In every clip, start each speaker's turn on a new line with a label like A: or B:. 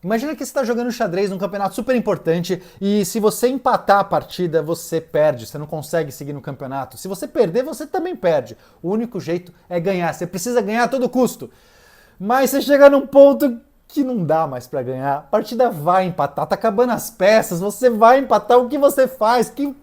A: Imagina que você está jogando xadrez num campeonato super importante e se você empatar a partida, você perde, você não consegue seguir no campeonato. Se você perder, você também perde. O único jeito é ganhar, você precisa ganhar a todo custo. Mas você chega num ponto que não dá mais para ganhar. A partida vai empatar, tá acabando as peças, você vai empatar, o que você faz? O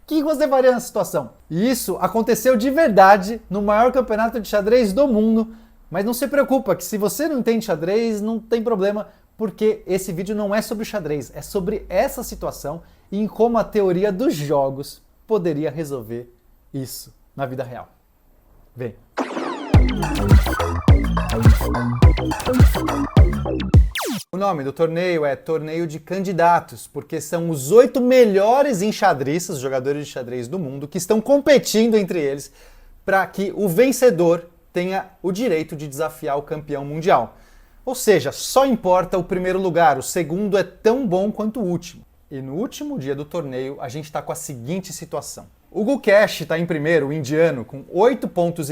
A: que você faria nessa situação? E isso aconteceu de verdade no maior campeonato de xadrez do mundo. Mas não se preocupa, que se você não entende xadrez, não tem problema, porque esse vídeo não é sobre xadrez, é sobre essa situação e em como a teoria dos jogos poderia resolver isso na vida real. Vem! O nome do torneio é Torneio de Candidatos, porque são os 8 melhores enxadristas, jogadores de xadrez do mundo, que estão competindo entre eles para que o vencedor tenha o direito de desafiar o campeão mundial. Ou seja, só importa o primeiro lugar, o segundo é tão bom quanto o último. E no último dia do torneio, a gente está com a seguinte situação. O Gukesh está em primeiro, o indiano, com 8,5 pontos.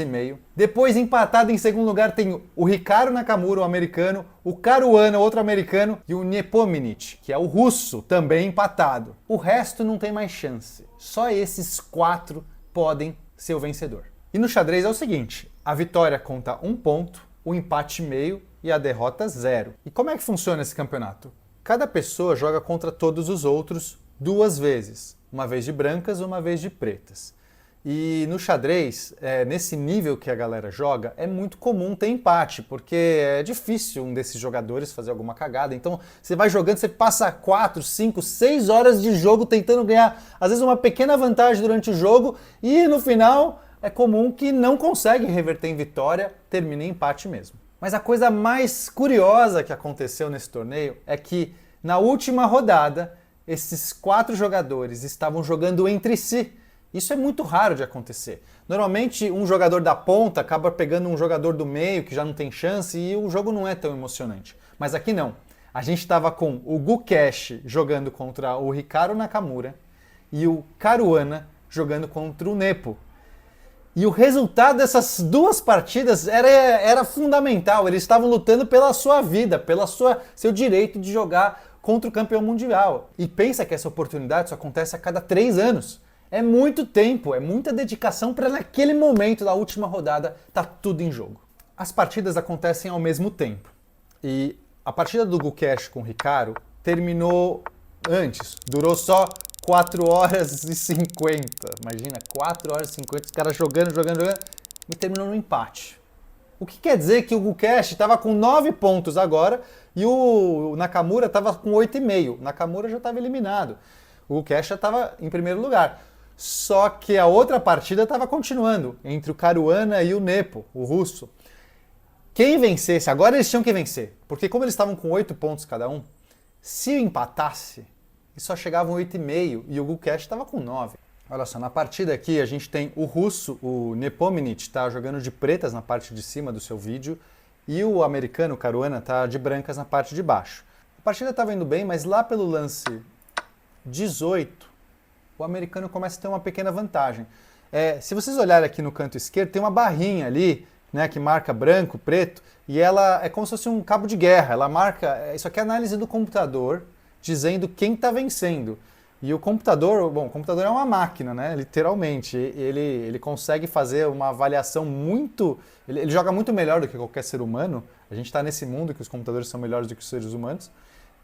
A: Depois, empatado em segundo lugar, tem o Hikaru Nakamura, o americano, o Caruana, outro americano, e o Nepomniachtchi, que é o russo, também empatado. O resto não tem mais chance. Só esses 4 podem ser o vencedor. E no xadrez é o seguinte, a vitória conta 1 ponto, o empate meio e a derrota 0. E como é que funciona esse campeonato? Cada pessoa joga contra todos os outros 2 vezes. Uma vez de brancas, uma vez de pretas. E no xadrez, nesse nível que a galera joga, é muito comum ter empate, porque é difícil um desses jogadores fazer alguma cagada. Então você vai jogando, você passa 4, 5, 6 horas de jogo tentando ganhar, às vezes uma pequena vantagem durante o jogo, e no final é comum que não consegue reverter em vitória, termina em empate mesmo. Mas a coisa mais curiosa que aconteceu nesse torneio é que na última rodada, esses 4 jogadores estavam jogando entre si. Isso é muito raro de acontecer. Normalmente um jogador da ponta acaba pegando um jogador do meio que já não tem chance e o jogo não é tão emocionante. Mas aqui não. A gente estava com o Gukesh jogando contra o Hikaru Nakamura e o Caruana jogando contra o Nepo. E o resultado dessas 2 partidas era fundamental. Eles estavam lutando pela sua vida, pelo seu direito de jogar contra o campeão mundial. E pensa que essa oportunidade só acontece a cada 3 anos. É muito tempo, é muita dedicação para naquele momento da última rodada tá tudo em jogo. As partidas acontecem ao mesmo tempo. E a partida do Gukesh com o Hikaru terminou antes, durou só 4 horas e 50. Imagina, 4 horas e 50, os caras jogando, e terminou no empate. O que quer dizer que o Gukesh estava com 9 pontos agora e o Nakamura estava com 8,5. O Nakamura já estava eliminado. O Gukesh já estava em primeiro lugar. Só que a outra partida estava continuando entre o Caruana e o Nepo, o russo. Quem vencesse, agora eles tinham que vencer, porque como eles estavam com 8 pontos cada um, se empatasse, eles só chegavam 8,5 e o Gukesh estava com 9. Olha só, na partida aqui a gente tem o russo, o Nepomniachtchi, está jogando de pretas na parte de cima do seu vídeo e o americano, o Caruana, está de brancas na parte de baixo. A partida estava indo bem, mas lá pelo lance 18, o americano começa a ter uma pequena vantagem. Se vocês olharem aqui no canto esquerdo, tem uma barrinha ali, né, que marca branco, preto, e ela é como se fosse um cabo de guerra. Ela marca, isso aqui é a análise do computador, dizendo quem está vencendo. E o computador, bom, o computador é uma máquina, né? Literalmente. Ele consegue fazer uma avaliação muito... Ele joga muito melhor do que qualquer ser humano. A gente está nesse mundo que os computadores são melhores do que os seres humanos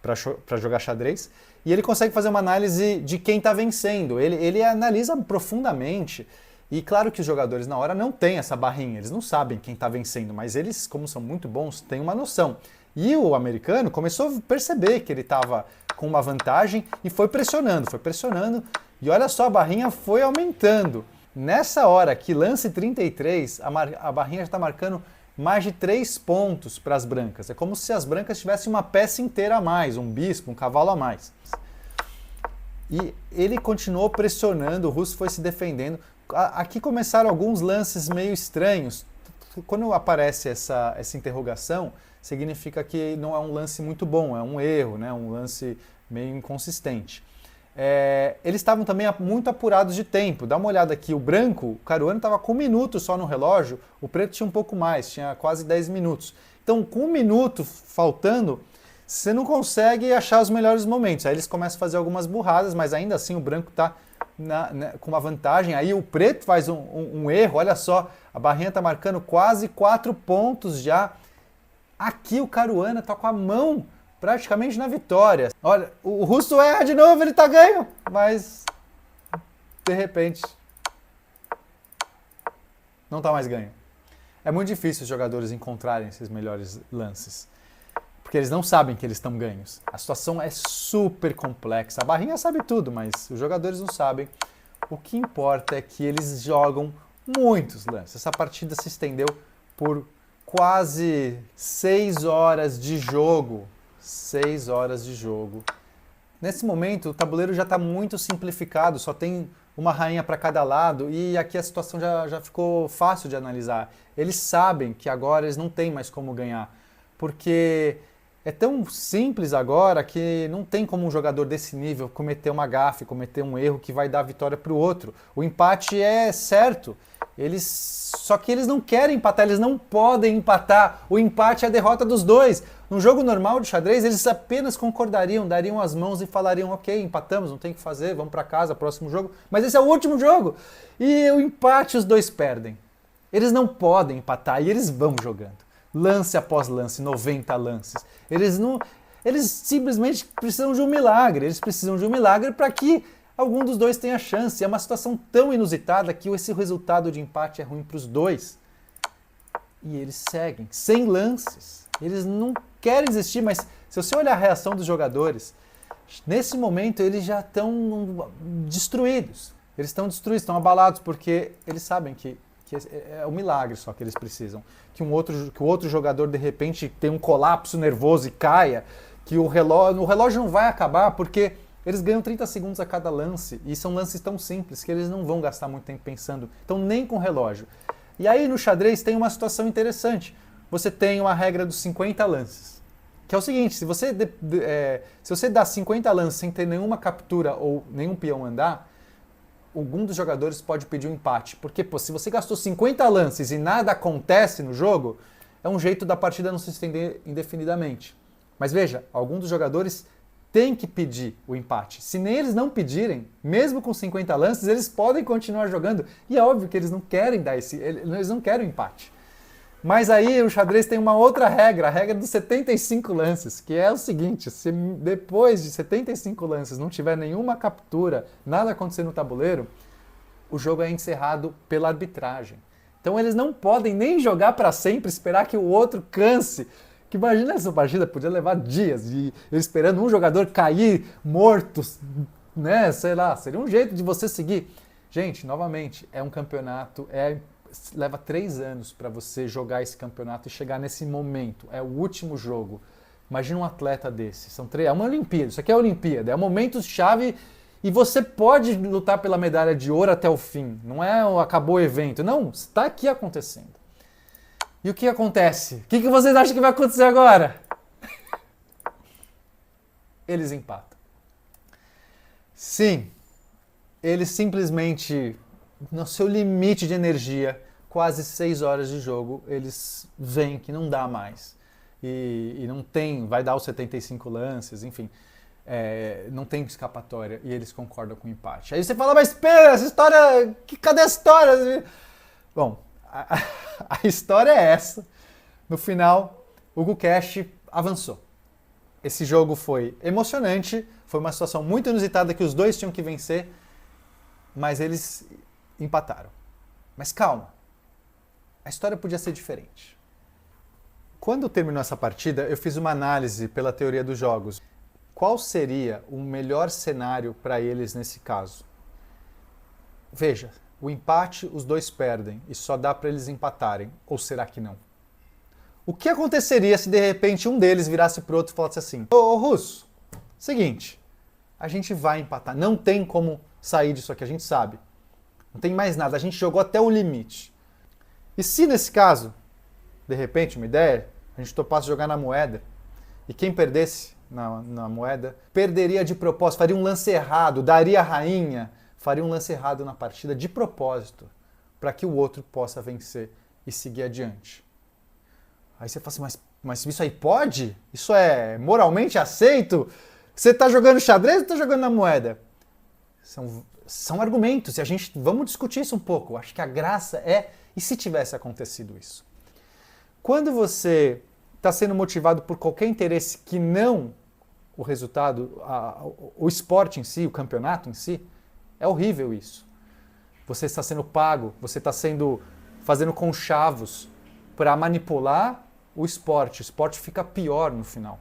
A: para jogar xadrez. E ele consegue fazer uma análise de quem está vencendo. Ele analisa profundamente. E claro que os jogadores na hora não têm essa barrinha. Eles não sabem quem está vencendo. Mas eles, como são muito bons, têm uma noção. E o americano começou a perceber que ele estava com uma vantagem e foi pressionando, e olha só, a barrinha foi aumentando. Nessa hora aqui, lance 33, a barrinha já está marcando mais de 3 pontos para as brancas. É como se as brancas tivessem uma peça inteira a mais, um bispo, um cavalo a mais. E ele continuou pressionando, o russo foi se defendendo. Aqui começaram alguns lances meio estranhos. Quando aparece essa interrogação, significa que não é um lance muito bom, é um erro, né? Um lance meio inconsistente. Eles estavam também muito apurados de tempo. Dá uma olhada aqui, o branco, o Caruana estava com 1 minuto só no relógio, o preto tinha um pouco mais, tinha quase 10 minutos. Então, com 1 minuto faltando, você não consegue achar os melhores momentos. Aí eles começam a fazer algumas burradas, mas ainda assim o branco está com uma vantagem. Aí o preto faz um erro, olha só, a barrinha está marcando quase 4 pontos já. Aqui o Caruana está com a mão praticamente na vitória. Olha, o russo erra de novo, ele está ganho, mas de repente não está mais ganho. É muito difícil os jogadores encontrarem esses melhores lances, porque eles não sabem que eles estão ganhos. A situação é super complexa. A barrinha sabe tudo, mas os jogadores não sabem. O que importa é que eles jogam muitos lances. Essa partida se estendeu por quase 6 horas de jogo. 6 horas de jogo. Nesse momento, o tabuleiro já está muito simplificado, só tem uma rainha para cada lado e aqui a situação já ficou fácil de analisar. Eles sabem que agora eles não têm mais como ganhar, porque é tão simples agora que não tem como um jogador desse nível cometer uma gafe, cometer um erro que vai dar a vitória para o outro. O empate é certo. Só que eles não querem empatar, eles não podem empatar. O empate é a derrota dos dois. Num jogo normal de xadrez, eles apenas concordariam, dariam as mãos e falariam: ok, empatamos, não tem o que fazer, vamos para casa, próximo jogo. Mas esse é o último jogo. E o empate os dois perdem. Eles não podem empatar e eles vão jogando. Lance após lance, 90 lances. Eles simplesmente precisam de um milagre. Eles precisam de um milagre para que algum dos dois tenha chance. É uma situação tão inusitada que esse resultado de empate é ruim para os dois. E eles seguem, sem lances. Eles não querem desistir, mas se você olhar a reação dos jogadores, nesse momento eles já estão destruídos. Eles estão destruídos, estão abalados, porque eles sabem que é um milagre só que eles precisam. Que o outro jogador, de repente, tenha um colapso nervoso e caia, que o relógio não vai acabar, porque eles ganham 30 segundos a cada lance, e são lances tão simples que eles não vão gastar muito tempo pensando, então nem com relógio. E aí no xadrez tem uma situação interessante. Você tem uma regra dos 50 lances, que é o seguinte: se você dá 50 lances sem ter nenhuma captura ou nenhum peão andar, algum dos jogadores pode pedir um empate. Porque, se você gastou 50 lances e nada acontece no jogo, é um jeito da partida não se estender indefinidamente. Mas veja, algum dos jogadores tem que pedir o empate. Se nem eles não pedirem, mesmo com 50 lances, eles podem continuar jogando. E é óbvio que eles não querem eles não querem o empate. Mas aí o xadrez tem uma outra regra, a regra dos 75 lances, que é o seguinte: se depois de 75 lances não tiver nenhuma captura, nada acontecer no tabuleiro, o jogo é encerrado pela arbitragem. Então eles não podem nem jogar para sempre, esperar que o outro canse. Que imagina, essa partida podia levar dias, e eles esperando um jogador cair morto, né? Sei lá, seria um jeito de você seguir. Gente, novamente, é um campeonato, leva 3 anos para você jogar esse campeonato e chegar nesse momento. É o último jogo. Imagina um atleta desse. É uma Olimpíada. Isso aqui é a Olimpíada. É um momento-chave e você pode lutar pela medalha de ouro até o fim. Não é acabou o evento. Não, está aqui acontecendo. E o que acontece? O que vocês acham que vai acontecer agora? Eles empatam. Sim, eles simplesmente, no seu limite de energia, quase 6 horas de jogo, eles veem que não dá mais. E não tem, vai dar os 75 lances, enfim, não tem escapatória, e eles concordam com o empate. Aí você fala: mas espera, essa história, cadê a história? Bom, a história é essa. No final, o Gukesh avançou. Esse jogo foi emocionante, foi uma situação muito inusitada que os dois tinham que vencer, mas eles empataram. Mas calma, a história podia ser diferente. Quando terminou essa partida, eu fiz uma análise pela teoria dos jogos. Qual seria o melhor cenário para eles nesse caso? Veja, o empate os dois perdem e só dá para eles empatarem. Ou será que não? O que aconteceria se de repente um deles virasse pro outro e falasse assim: ô Russo, seguinte, a gente vai empatar, não tem como sair disso aqui, a gente sabe. Não tem mais nada, a gente jogou até o limite. E se nesse caso, de repente, uma ideia, a gente topasse jogar na moeda, e quem perdesse na moeda, perderia de propósito, faria um lance errado, daria a rainha, faria um lance errado na partida de propósito, para que o outro possa vencer e seguir adiante. Aí você fala assim: mas isso aí pode? Isso é moralmente aceito? Você tá jogando xadrez ou tá jogando na moeda? São argumentos, e vamos discutir isso um pouco. Acho que a graça é, e se tivesse acontecido isso? Quando você está sendo motivado por qualquer interesse que não o resultado, o esporte em si, o campeonato em si, é horrível isso. Você está sendo pago, você está fazendo conchavos para manipular o esporte fica pior no final.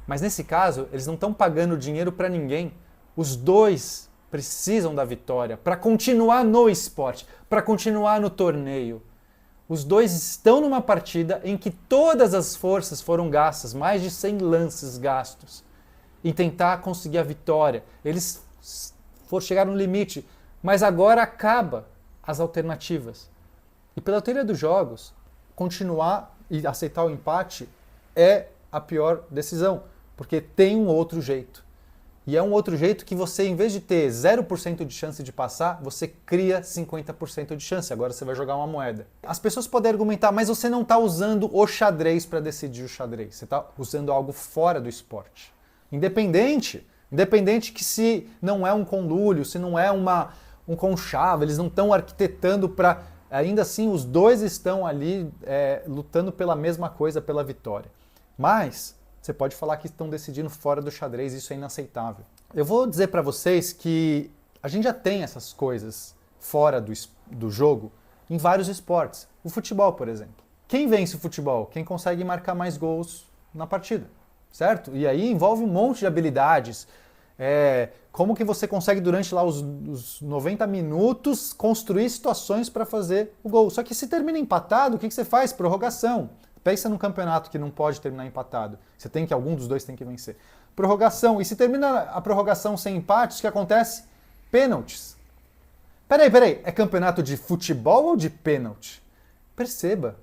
A: Mas nesse caso, eles não estão pagando dinheiro para ninguém. Os dois precisam da vitória para continuar no esporte, para continuar no torneio. Os dois estão numa partida em que todas as forças foram gastas, mais de 100 lances gastos, em tentar conseguir a vitória. Eles chegaram no limite, mas agora acaba as alternativas. E pela teoria dos jogos, continuar e aceitar o empate é a pior decisão, porque tem um outro jeito. E é um outro jeito que você, em vez de ter 0% de chance de passar, você cria 50% de chance. Agora você vai jogar uma moeda. As pessoas podem argumentar, mas você não está usando o xadrez para decidir o xadrez. Você está usando algo fora do esporte. Independente que se não é um conluio, se não é um conchavo, eles não estão arquitetando para... Ainda assim, os dois estão ali lutando pela mesma coisa, pela vitória. Mas você pode falar que estão decidindo fora do xadrez, isso é inaceitável. Eu vou dizer para vocês que a gente já tem essas coisas fora do jogo em vários esportes. O futebol, por exemplo. Quem vence o futebol? Quem consegue marcar mais gols na partida, certo? E aí envolve um monte de habilidades. Como que você consegue durante lá os 90 minutos construir situações para fazer o gol. Só que se termina empatado, o que você faz? Prorrogação. Pensa num campeonato que não pode terminar empatado. Algum dos dois tem que vencer. Prorrogação. E se termina a prorrogação sem empates, o que acontece? Pênaltis. Peraí. É campeonato de futebol ou de pênalti? Perceba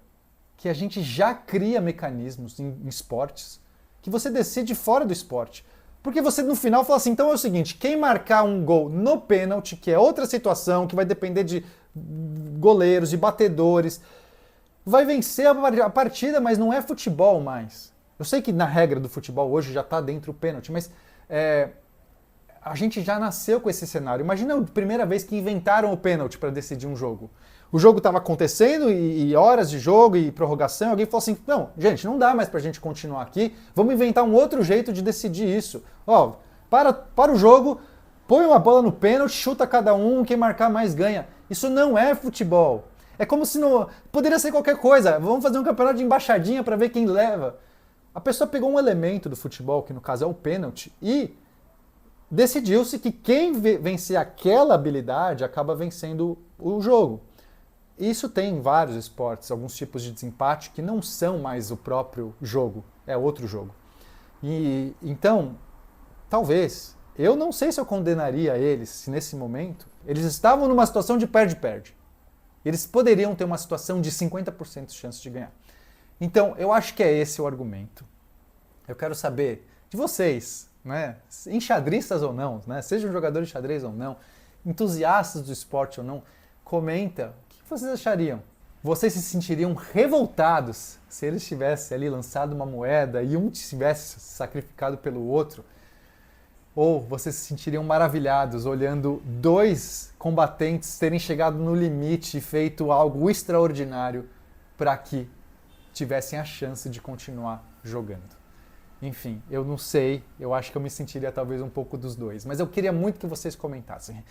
A: que a gente já cria mecanismos em esportes que você decide fora do esporte. Porque você no final fala assim, então é o seguinte, quem marcar um gol no pênalti, que é outra situação, que vai depender de goleiros, de batedores, vai vencer a partida, mas não é futebol mais. Eu sei que na regra do futebol hoje já está dentro do pênalti, mas a gente já nasceu com esse cenário. Imagina a primeira vez que inventaram o pênalti para decidir um jogo. O jogo estava acontecendo e horas de jogo e prorrogação, alguém falou assim, não, gente, não dá mais pra gente continuar aqui, vamos inventar um outro jeito de decidir isso. Para o jogo, põe uma bola no pênalti, chuta cada um, quem marcar mais ganha. Isso não é futebol. É como se poderia ser qualquer coisa, vamos fazer um campeonato de embaixadinha para ver quem leva. A pessoa pegou um elemento do futebol, que no caso é o pênalti, e decidiu-se que quem vencer aquela habilidade acaba vencendo o jogo. Isso tem em vários esportes, alguns tipos de desempate que não são mais o próprio jogo, é outro jogo. E então, talvez, eu não sei se eu condenaria eles, se nesse momento, eles estavam numa situação de perde-perde. Eles poderiam ter uma situação de 50% de chance de ganhar. Então, eu acho que é esse o argumento. Eu quero saber de vocês, né, enxadristas ou não, né, sejam jogadores de xadrez ou não, entusiastas do esporte ou não, comenta o que vocês achariam. Vocês se sentiriam revoltados se eles tivessem ali lançado uma moeda e um tivesse sacrificado pelo outro? Ou vocês se sentiriam maravilhados olhando dois combatentes terem chegado no limite e feito algo extraordinário para que tivessem a chance de continuar jogando? Enfim, eu não sei, eu acho que eu me sentiria talvez um pouco dos dois, mas eu queria muito que vocês comentassem.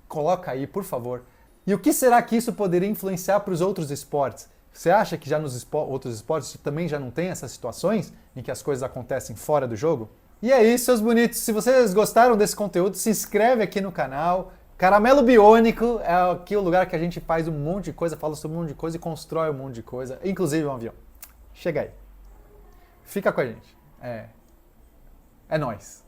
A: Coloca aí, por favor. E o que será que isso poderia influenciar para os outros esportes? Você acha que já nos outros esportes também já não tem essas situações em que as coisas acontecem fora do jogo? E é isso, seus bonitos. Se vocês gostaram desse conteúdo, se inscreve aqui no canal. Caramelo Biônico é aqui o lugar que a gente faz um monte de coisa, fala sobre um monte de coisa e constrói um monte de coisa, inclusive um avião. Chega aí. Fica com a gente. É nóis.